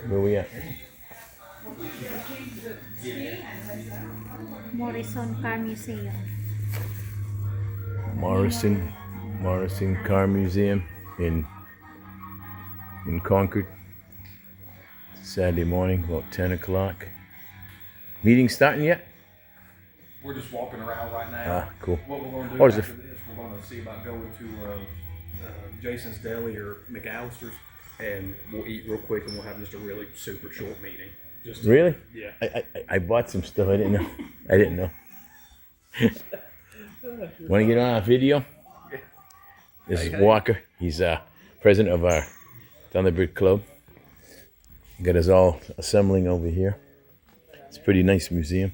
Where we at? Morrison Car Museum. Morrison Car Museum in Concord. Saturday morning, about 10 o'clock. Meeting starting yet? We're just walking around right now. Ah, cool. What we're going to do Or is after it- this, we're going to see about going to Jason's Deli or McAllister's, and we'll eat real quick, and we'll have just a really super short meeting. Just Really? Yeah. I bought some stuff. I didn't know. I didn't know. Want to get on our video? This is Walker. He's president of our Thunderbird Club. Got us all assembling over here. It's a pretty nice museum.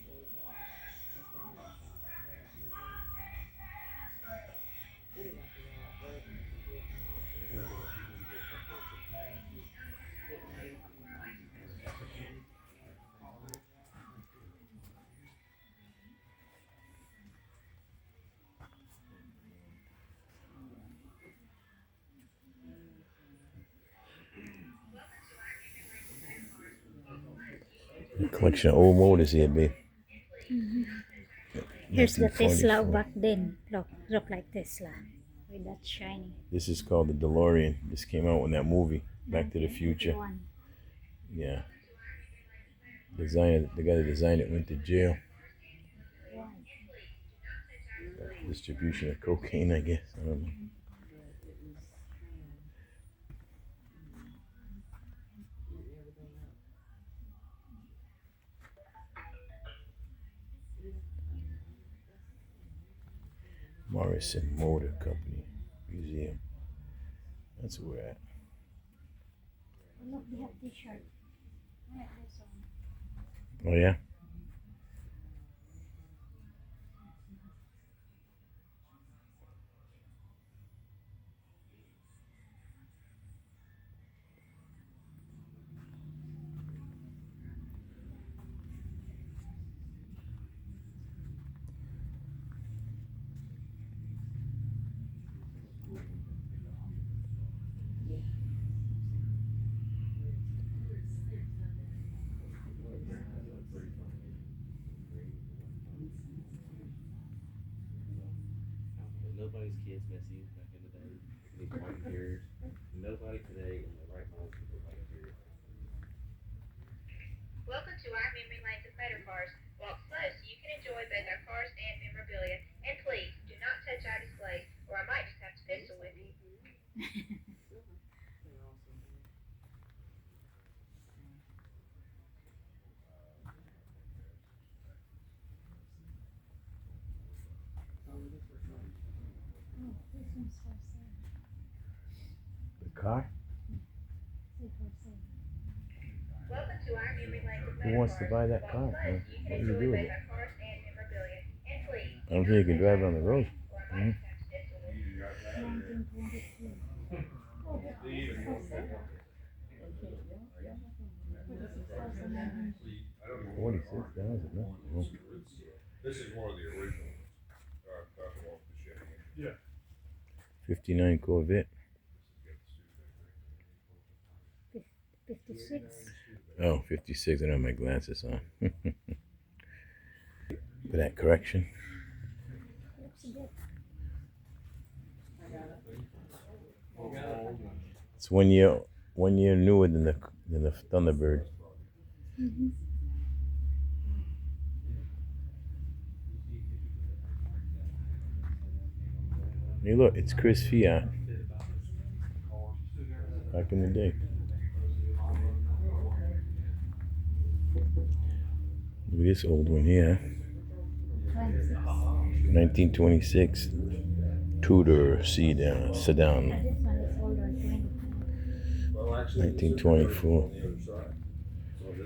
A collection of old motors here, babe. Here's the Tesla 1944. back then. Look like Tesla. With that shiny. This is called the DeLorean. This came out in that movie, Back to the Future. 1981. Yeah. The guy that designed it went to jail. Distribution of cocaine, I guess. I don't know. Morrison Motor Company Museum. That's where we're at. Look, they have t-shirt. I like this one. Oh yeah? Nobody's kids messy back in the day. Any white hairs. Nobody today in their right mind can put white hairs. Welcome to our memory lanes of motor cars. Walk slow so you can enjoy both our cars and memorabilia. And please, do not touch our displays, or I might just have to pistol whip you. Oh, this one's for sale. The car? See for sale. Welcome to our memory lanes of motor Who wants to cars. buy that Walk car? slow so you What can do you enjoy do with both it? our cars and memorabilia. And please, I don't think you can drive it on the road. or I might just have to pistol whip you. 1922. Oh, this is for sale. 46,000, no? This is one of the original ones. That's the one with the Chevy. Yeah. 59 Corvette. 56. Oh, 56. I don't have my glasses on. For that correction. Looks good. It's 1 year newer than the Thunderbird. Hey, look, it's Chris Fiat. Back in the day. Look at this old one here. 26. 1926 Tudor sedan. This one is older, 20. Well, actually, 1924.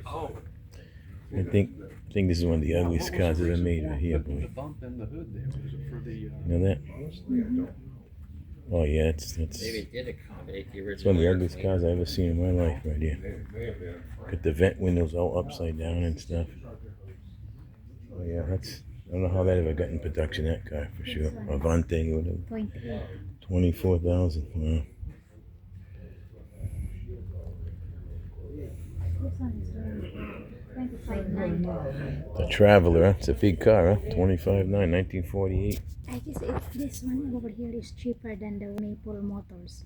Oh, I think this is one of the ugliest cars ever made right here, the boy. bump in the hood there was it for the. You know that? Oh yeah, it's Maybe it did accommodate the original. one of the ugliest cars I've ever seen in my life right here. may have been. Got the vent windows all upside down and stuff. Oh yeah, I don't know how that ever got in production, that car for sure. Avante, whatever. 28. 24,000. Wow. one is really good. 25.9. The Traveler, huh? It's a big car, huh? 25.9, 1948. I guess this one over here is cheaper than the Maple Motors.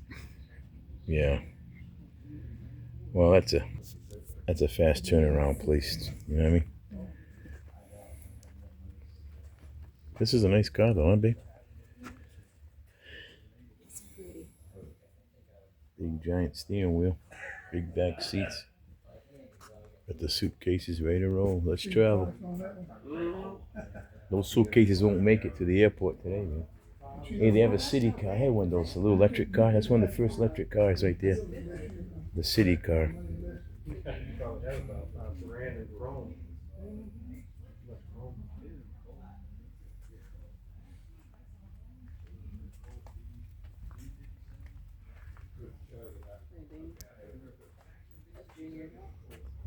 Yeah. Well, that's a fast turnaround place. You know what I mean? This is a nice car, though, huh, babe? Big giant steering wheel, big back seats. Got the suitcases ready to roll. Let's travel. Those suitcases won't make it to the airport today, man. Hey, they have a city car. I had one of those, a little electric car. That's one of the first electric cars right there. The city car.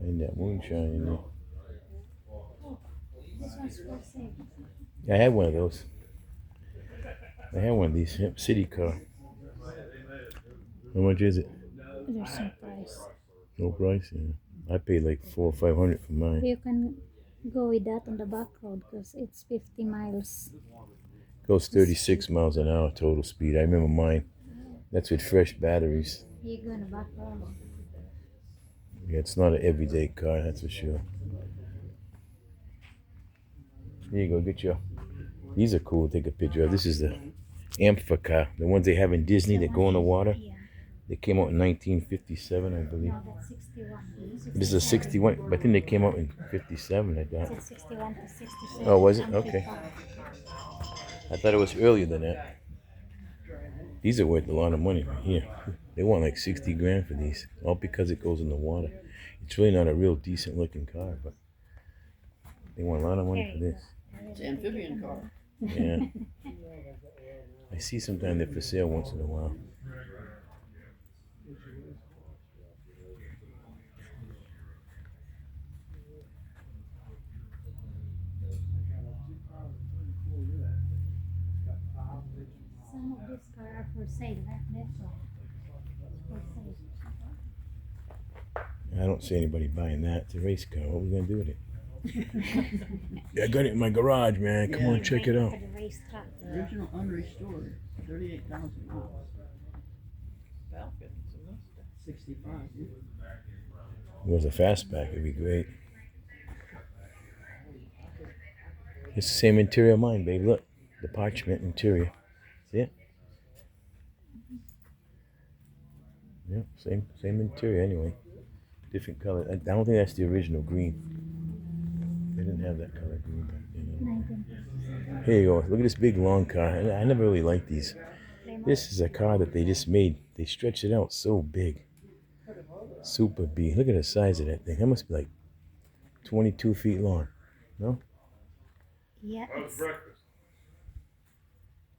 And that moonshine in there. This one's for sale. I had one of those. I had one of these city car. How much is it? There's no price. No price. Yeah. I paid like $400 or $500 for mine. You can go with that on the back road because it's 50 miles. Goes 36 miles an hour total speed. I remember mine. That's with fresh batteries. You go on the back road. Yeah, it's not an everyday car, that's for sure. Here you go, get your. These are cool to take a picture of. This is the Amphicar car, the ones they have in Disney that go in the water. Yeah. They came out in 1957, I believe. No, that's 61. This is a 61, but I think they came out in 57, I thought. It's 61 to 67. Oh, was it? Okay. I thought it was earlier than that. These are worth a lot of money right here. They want like 60 grand for these, all because it goes in the water. It's really not a real decent looking car, but they want a lot of money for this. It's an amphibian car. Yeah. I see sometimes they're for sale once in a while. Some of these cars are for sale, right? That's why. For sale. I don't see anybody buying that. It's a race car. What are we gonna do with it? Yeah, I got it in my garage, man. Come on, check it out. For the race truck. Original unrestored, 38,000 miles. Falcon, 65. Yeah. It was a fastback. It'd be great. It's the same interior of mine, babe. Look, the parchment interior. See it? Yeah, same interior anyway. Different color. I don't think that's the original green. They didn't have that color green back then. 1957. Here you go. Look at this big long car. I never really liked these. This is a car that they just made. They stretched it out so big. Super big. Look at the size of that thing. That must be like 22 feet long. No? Yeah, How's it's, breakfast?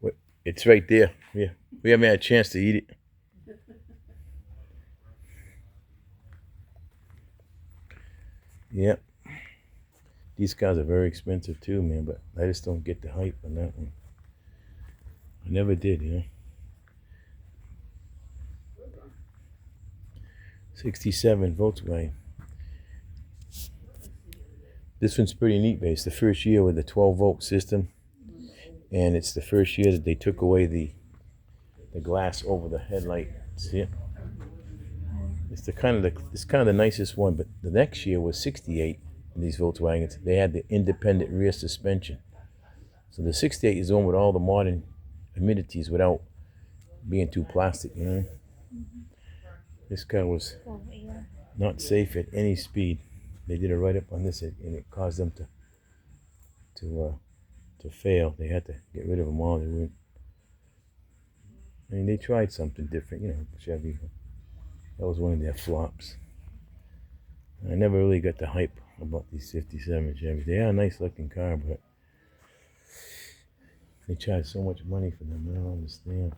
What? It's right there. Yeah. We haven't had a chance to eat it. Yep. These cars are very expensive too, man, but I just don't get the hype on that one. I never did, you know. 67 Volkswagen. This one's pretty neat, but it's the first year with the 12-volt system, and it's the first year that they took away the glass over the headlight. See it? It's kind of the nicest one, but the next year was 68 in these Volkswagens. They had the independent rear suspension. So the 68 is the one with all the modern amenities without being too plastic, you know? This car was oh, yeah. not safe at any speed. They did a write-up on this, and it caused them to fail. They had to get rid of them all. They weren't. I mean, they tried something different, you know. Chevy. That was one of their flops. I never really got the hype about these 57 Chevys. They are a nice looking car, but they charge so much money for them. I don't understand.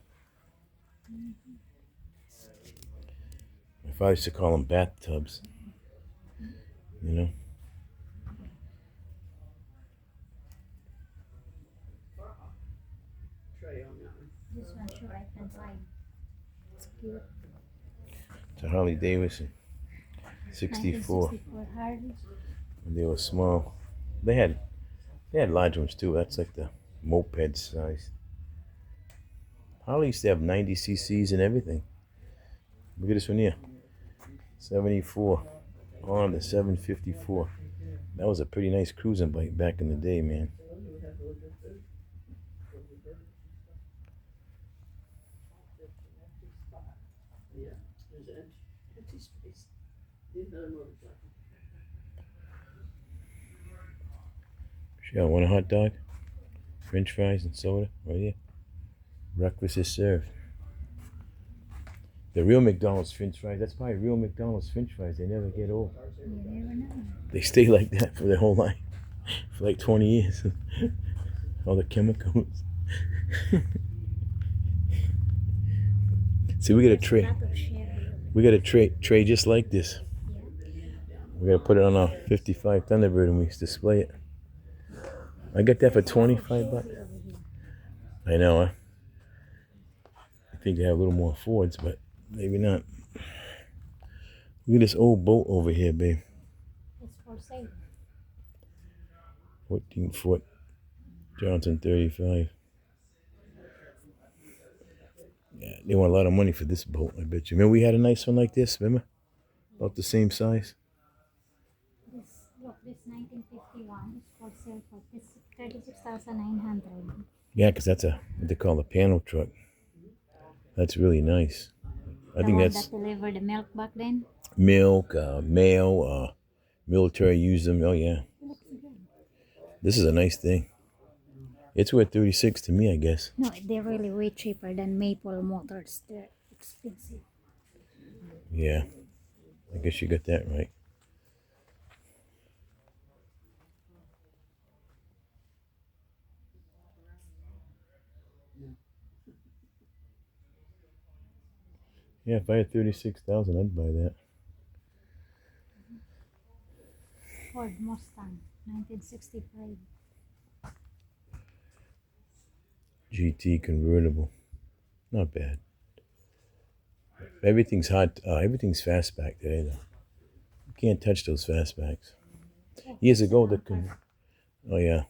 My father used to call them bathtubs. You know? Tray on that one. This one sure I can try. It's cute. It's a Harley Davidson. '64. 1964 Harley. When they were small. They had large ones too. That's like the moped size. Harley used to have 90 cc's and everything. Look at this one here. 74 on the 754. That was a pretty nice cruising bike back in the day, man. Yeah, there's empty space. Need another motorcycle. Sure, want a hot dog? French fries and soda right here. Breakfast is served. The real McDonald's French fries, that's probably real McDonald's French fries. They never get old. You never know. They stay like that for their whole life. For like 20 years. All the chemicals. See, we got a There's tray. lot of share. We got a tray just like this. We gotta put it on our 55 Thunderbird and we display it. I got that for 25 bucks. I know, huh? I think they have a little more Fords, but maybe not. Look at this old boat over here, babe. It's for sale. 14-foot Johnson 35. Yeah, they want a lot of money for this boat, I bet you. Remember we had a nice one like this, remember? About the same size. This 1951 is for sale for 36,900. Yeah, because that's what they call a panel truck. That's really nice. I think that's that delivered the milk back then. milk, mail, military use them. Oh yeah. This is a nice thing. It's worth 36 to me, I guess. No, they're really way cheaper than Maple Motors. They're expensive. Yeah. I guess you got that right. Yeah, if I had 36,000, I'd buy that. Ford Mustang, 1965. GT convertible. Not bad. Everything's hot. Everything's fastback today, though. You can't touch those fastbacks. Years ago, oh yeah,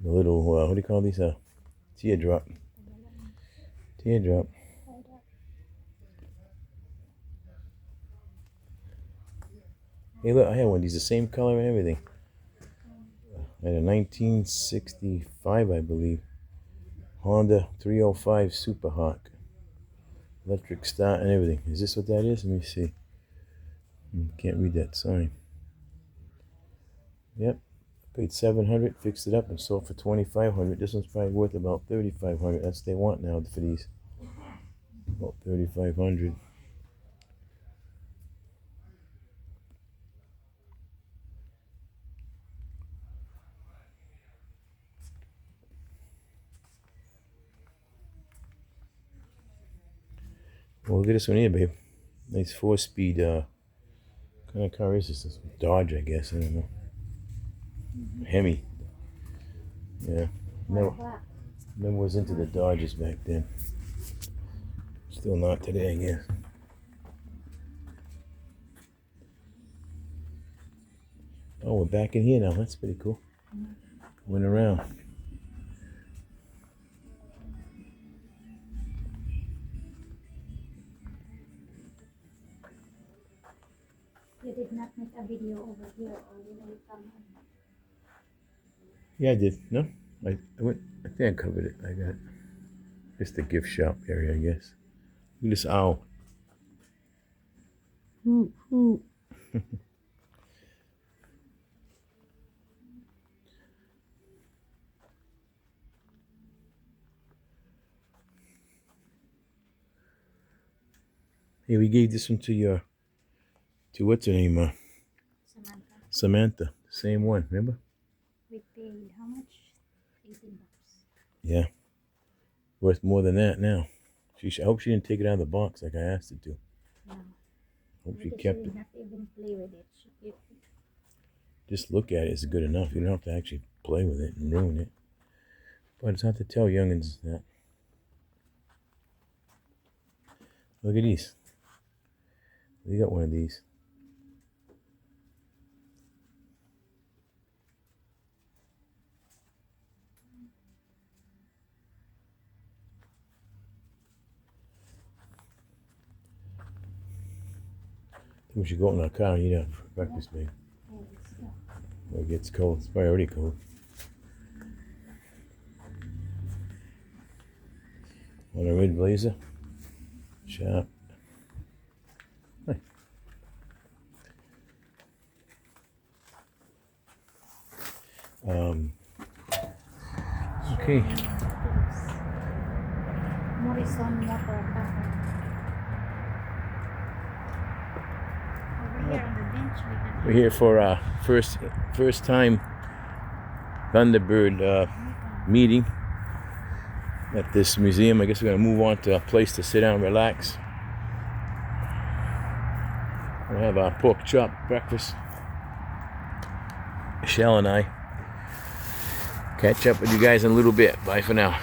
the little what do you call these? Teardrop. Teardrop. Hey, look, I had one of these, the same color and everything. I had a 1965, I believe. Honda 305 Superhawk. Electric start and everything. Is this what that is? Let me see. Can't read that sign. Yep. Paid $700, fixed it up, and sold for $2,500. This one's probably worth about $3,500. That's what they want now for these. About $3,500. Well, look at this one here, babe. Nice 4-speed, what kind of car is this? This Dodge, I guess. I don't know. Hemi. Yeah. Never was into the Dodges back then. Still not today, I guess. Oh, we're back in here now. That's pretty cool. Went around. You did not make a video over here, or you will come on. Yeah, I did. No? I went. I think I covered it. I got just the gift shop area, I guess. Look at this owl. Ooh, ooh. Hey, we gave this one to what's her name? Samantha, Samantha. Same one, remember? we paid how much? $18. Yeah. Worth more than that now. I hope she didn't take it out of the box like I asked her to. No. Hope she Because kept she it. did not even play with it. She kept it. Just look at it is good enough. You don't have to actually play with it and ruin it. But it's hard to tell youngins that. Look at these. We got one of these. We should go out in our car and eat our breakfast, babe. When it gets cold. It's probably already cold. On a red blazer. Sharp. Hey. Okay. Morrison Motor Company. Over here on the bench we can We're here for our first time Thunderbird meeting at this museum. I guess we're gonna move on to a place to sit down and relax. We'll have our pork chop breakfast. Michelle and I catch up with you guys in a little bit. Bye for now.